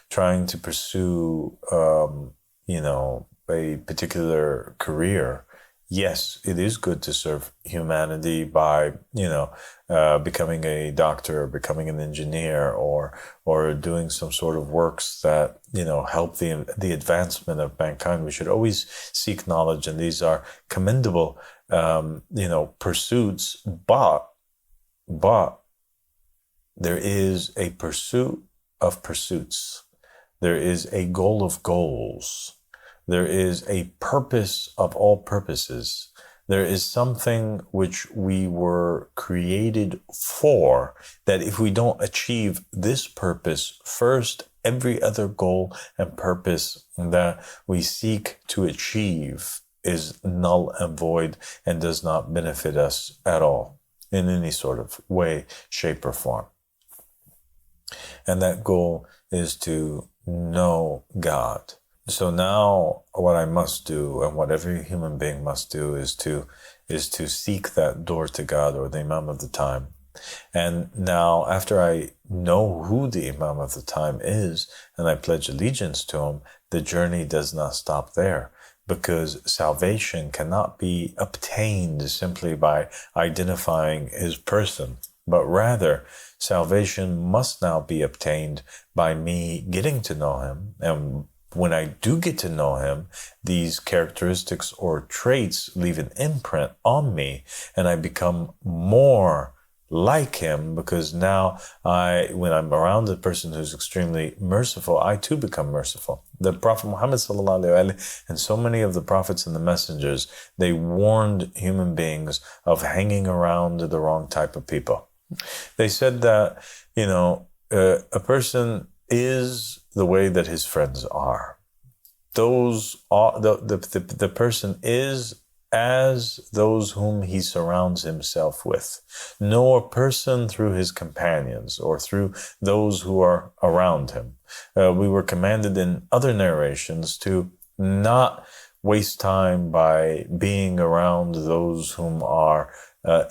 trying to pursue, a particular career. Yes, it is good to serve humanity by, becoming a doctor or becoming an engineer or doing some sort of works that, help the advancement of mankind. We should always seek knowledge, and these are commendable, pursuits. But there is a pursuit of pursuits. There is a goal of goals. There is a purpose of all purposes. There is something which we were created for, that if we don't achieve this purpose first, every other goal and purpose that we seek to achieve is null and void and does not benefit us at all in any sort of way, shape, or form. And that goal is to know God. So now what I must do, and what every human being must do, is to seek that door to God, or the Imam of the time. And now, after I know who the Imam of the time is, and I pledge allegiance to him, the journey does not stop there, because salvation cannot be obtained simply by identifying his person, but rather salvation must now be obtained by me getting to know him. And when I do get to know him, these characteristics or traits leave an imprint on me, and I become more like him, because now when I'm around a person who's extremely merciful, I too become merciful. The Prophet Muhammad sallallahu alaihi wasallam and so many of the prophets and the messengers, they warned human beings of hanging around the wrong type of people. They said that, a person is the way that his friends are. The person is as those whom he surrounds himself with. Know a person through his companions, or through those who are around him. We were commanded in other narrations to not waste time by being around those whom are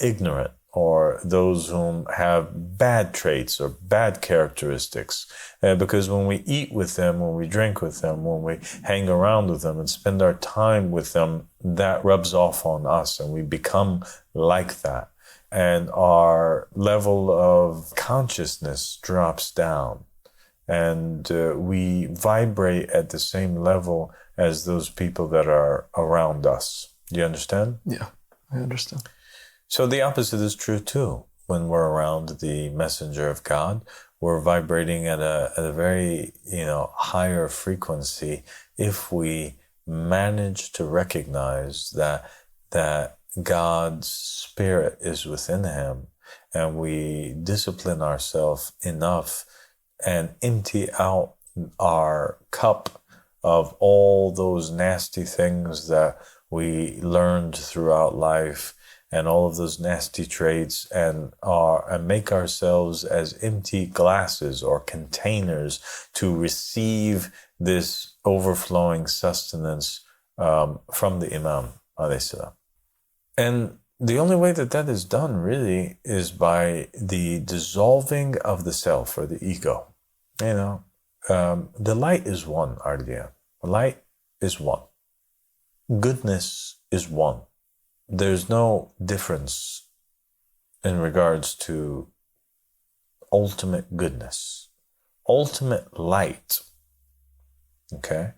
ignorant, or those whom have bad traits or bad characteristics. Because when we eat with them, when we drink with them, when we hang around with them and spend our time with them, that rubs off on us, and we become like that. And our level of consciousness drops down, and we vibrate at the same level as those people that are around us. Do you understand? Yeah, I understand. So the opposite is true too. When we're around the messenger of God, we're vibrating at a very, higher frequency, if we manage to recognize that God's spirit is within him, and we discipline ourselves enough and empty out our cup of all those nasty things that we learned throughout life, and all of those nasty traits, and make ourselves as empty glasses or containers to receive this overflowing sustenance from the Imam alayhi salam. And the only way that is done really is by the dissolving of the self, or the ego. The light is one, Ardia. Light is one. Goodness is one. There's no difference in regards to ultimate goodness. Ultimate light, okay,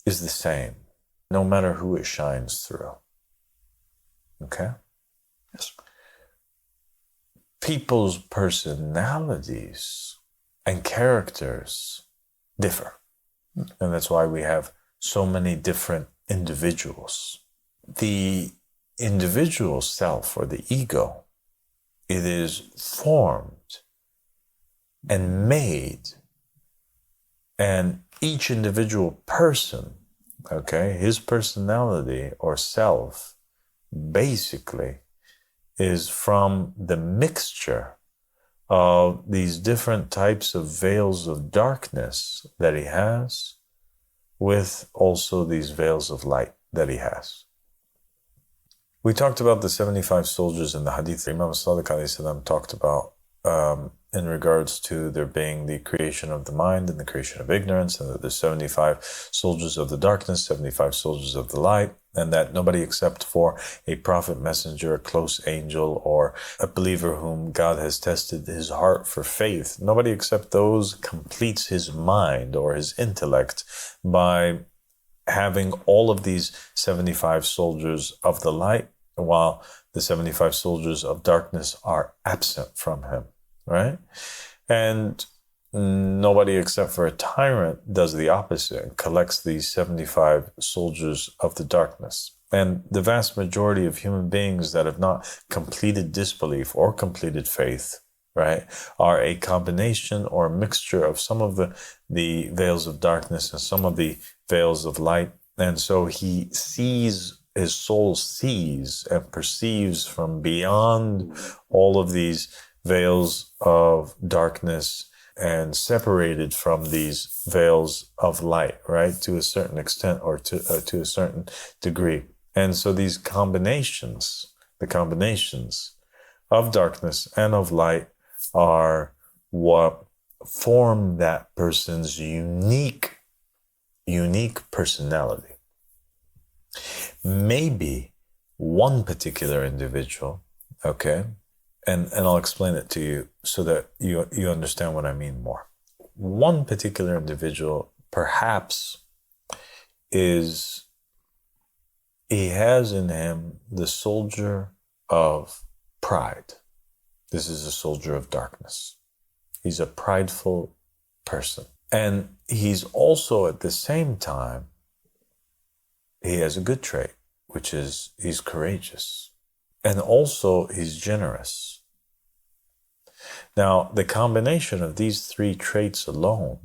is the same, no matter who it shines through. Okay? Yes. People's personalities and characters differ. And that's why we have so many different individuals. The individual self, or the ego, it is formed and made, and each individual person, okay, his personality or self basically is from the mixture of these different types of veils of darkness that he has, with also these veils of light that he has. We talked about the 75 soldiers in the hadith. Imam Sadiq alayhi salam talked about in regards to there being the creation of the mind and the creation of ignorance, and that there's 75 soldiers of the darkness, 75 soldiers of the light, and that nobody except for a prophet, messenger, a close angel, or a believer whom God has tested his heart for faith, nobody except those completes his mind or his intellect by having all of these 75 soldiers of the light, while the 75 soldiers of darkness are absent from him, right? And nobody except for a tyrant does the opposite and collects these 75 soldiers of the darkness. And the vast majority of human beings that have not completed disbelief or completed faith, right, are a combination or a mixture of some of the veils of darkness and some of the veils of light. And so he sees, his soul sees and perceives from beyond all of these veils of darkness and separated from these veils of light, right, to a certain extent or to a certain degree. And so these combinations, the combinations of darkness and of light, are what form that person's unique personality. Maybe one particular individual, okay, and I'll explain it to you so that you understand what I mean more. One particular individual perhaps he has in him the soldier of pride. This is a soldier of darkness. He's a prideful person. And he's also at the same time, he has a good trait, which is he's courageous. And also he's generous. Now, the combination of these three traits alone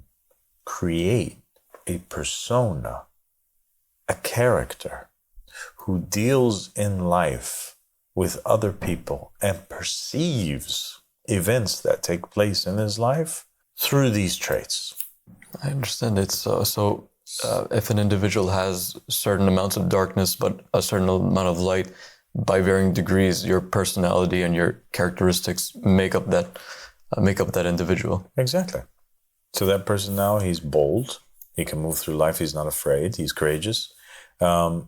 create a persona, a character who deals in life with other people and perceives events that take place in his life through these traits. I understand. It's if an individual has certain amounts of darkness but a certain amount of light, by varying degrees, your personality and your characteristics make up that individual. Exactly. So that person now, he's bold. He can move through life. He's not afraid. He's courageous.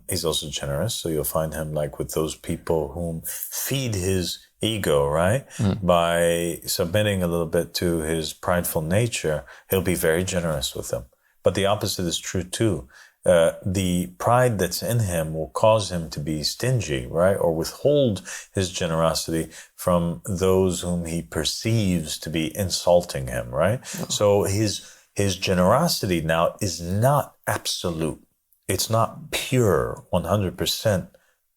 He's also generous. So you'll find him like with those people whom feed his ego, right? By submitting a little bit to his prideful nature, he'll be very generous with them. But the opposite is true too. The pride that's in him will cause him to be stingy, right? Or withhold his generosity from those whom he perceives to be insulting him, right? Oh. So his generosity now is not absolute. It's not pure 100%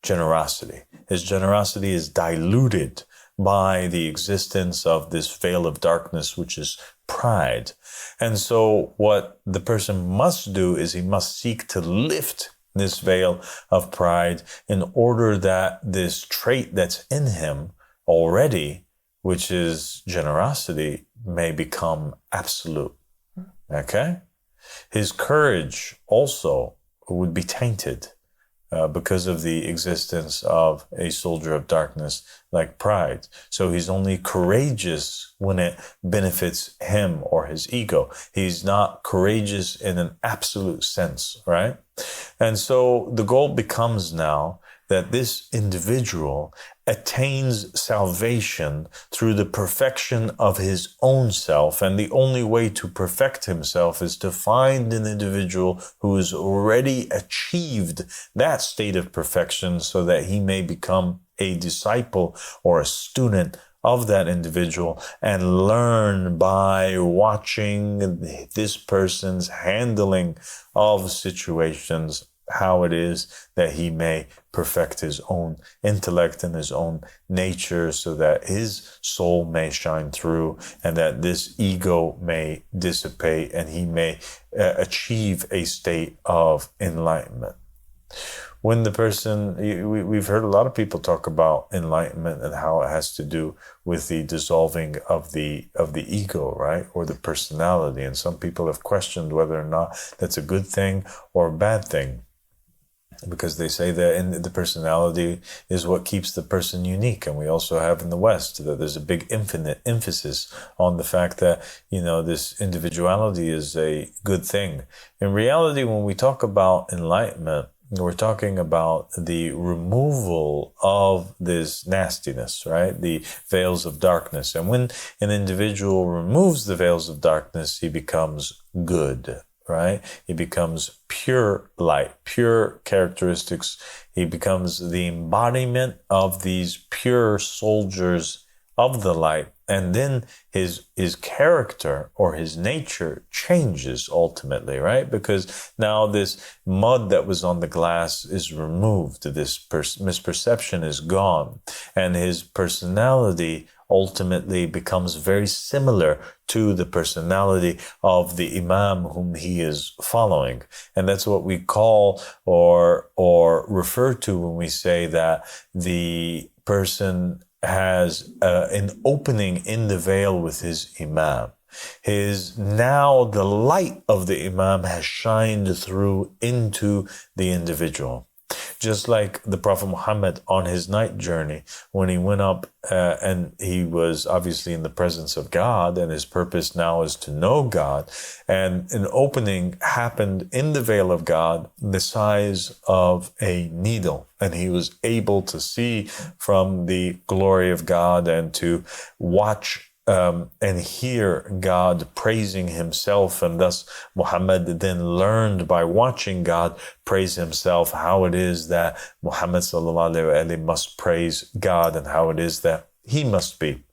generosity. His generosity is diluted by the existence of this veil of darkness, which is pride. And so what the person must do is he must seek to lift this veil of pride in order that this trait that's in him already, which is generosity, may become absolute. Okay? His courage also would be tainted because of the existence of a soldier of darkness like pride. So he's only courageous when it benefits him or his ego. He's not courageous in an absolute sense, right? And so the goal becomes now that this individual attains salvation through the perfection of his own self. And the only way to perfect himself is to find an individual who has already achieved that state of perfection so that he may become a disciple or a student of that individual and learn by watching this person's handling of situations how it is that he may perfect his own intellect and his own nature so that his soul may shine through and that this ego may dissipate and he may achieve a state of enlightenment. When the person, we've heard a lot of people talk about enlightenment and how it has to do with the dissolving of the ego, right? Or the personality. And some people have questioned whether or not that's a good thing or a bad thing. because they say that in the personality is what keeps the person unique. And we also have in the West that there's a big infinite emphasis on the fact that, this individuality is a good thing. In reality, when we talk about enlightenment, we're talking about the removal of this nastiness, right? The veils of darkness. And when an individual removes the veils of darkness, he becomes good, right? He becomes pure light, pure characteristics. He becomes the embodiment of these pure soldiers of the light. And then his character or his nature changes ultimately, right? Because now this mud that was on the glass is removed. This misperception is gone. And his personality ultimately becomes very similar to the personality of the Imam whom he is following. And that's what we call or refer to when we say that the person has an opening in the veil with his Imam. Now the light of the Imam has shined through into the individual. Just like the Prophet Muhammad on his night journey, when he went up and he was obviously in the presence of God, and his purpose now is to know God. And an opening happened in the veil of God the size of a needle. And he was able to see from the glory of God and to watch and hear God praising himself. And thus Muhammad then learned by watching God praise himself how it is that Muhammad sallallahu alaihi wasallam must praise God and how it is that he must be.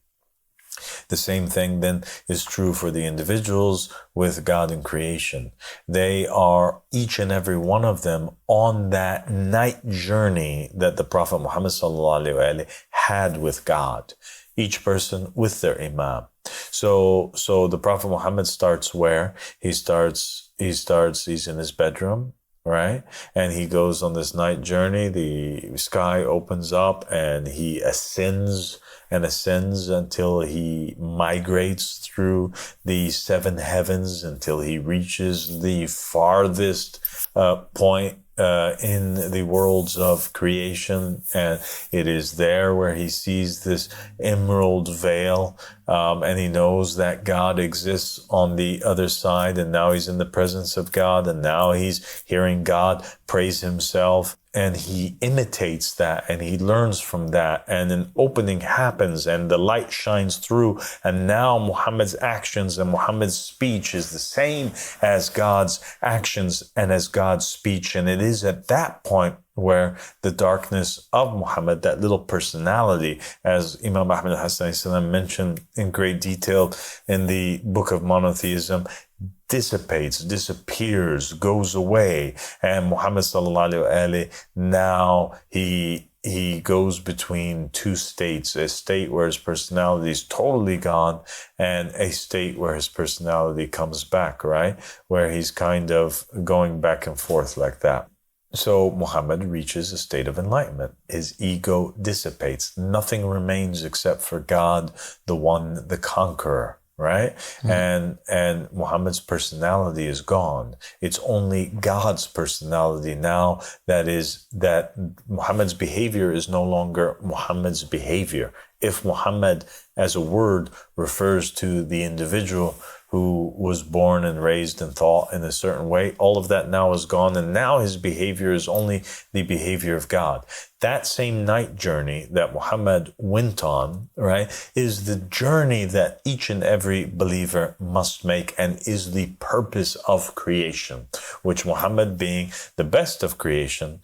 The same thing then is true for the individuals with God in creation. They are, each and every one of them, on that night journey that the Prophet Muhammad sallallahu alaihi wasallam had with God. Each person with their Imam. So the Prophet Muhammad starts where? He's in his bedroom, right? And he goes on this night journey. The sky opens up and he ascends until he migrates through the 7 heavens until he reaches the farthest point in the worlds of creation, and it is there where he sees this emerald veil, and he knows that God exists on the other side, and now he's in the presence of God, and now he's hearing God praise himself, and he imitates that, and he learns from that, and an opening happens, and the light shines through, and now Muhammad's actions and Muhammad's speech is the same as God's actions and as God's speech, and it is at that point where the darkness of Muhammad, that little personality, as Imam Ahmad al-Hassan mentioned in great detail in the Book of Monotheism, dissipates, disappears, goes away. And Muhammad sallallahu alaihi wasallam, now he goes between two states, a state where his personality is totally gone and a state where his personality comes back, right? Where he's kind of going back and forth like that. So Muhammad reaches a state of enlightenment. His ego dissipates. Nothing remains except for God, the one, the conqueror, right? Mm. And Muhammad's personality is gone. It's only God's personality now that Muhammad's behavior is no longer Muhammad's behavior. If Muhammad as a word refers to the individual who was born and raised and thought in a certain way, all of that now is gone, and now his behavior is only the behavior of God. That same night journey that Muhammad went on, right, is the journey that each and every believer must make and is the purpose of creation, which Muhammad, being the best of creation,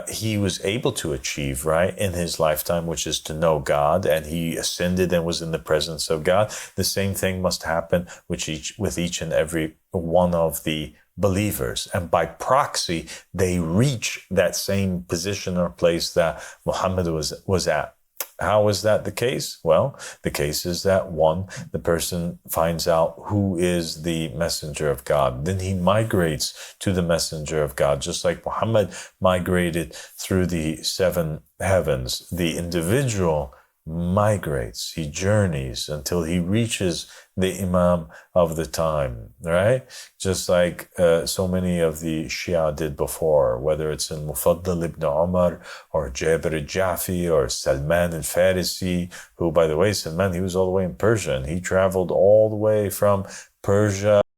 he was able to achieve, right, in his lifetime, which is to know God, and he ascended and was in the presence of God. The same thing must happen with each and every one of the believers, and by proxy they reach that same position or place that Muhammad was at. How is that the case? Well, the case is that one, the person finds out who is the messenger of God. Then he migrates to the messenger of God, just like Muhammad migrated through the 7 heavens. The individual migrates, he journeys until he reaches the Imam of the time, right? Just like so many of the Shia did before, whether it's in Mufaddal ibn Umar or Jabir al-Jafi or Salman al-Farisi, who, by the way, Salman, he was all the way in Persia and he traveled all the way from Persia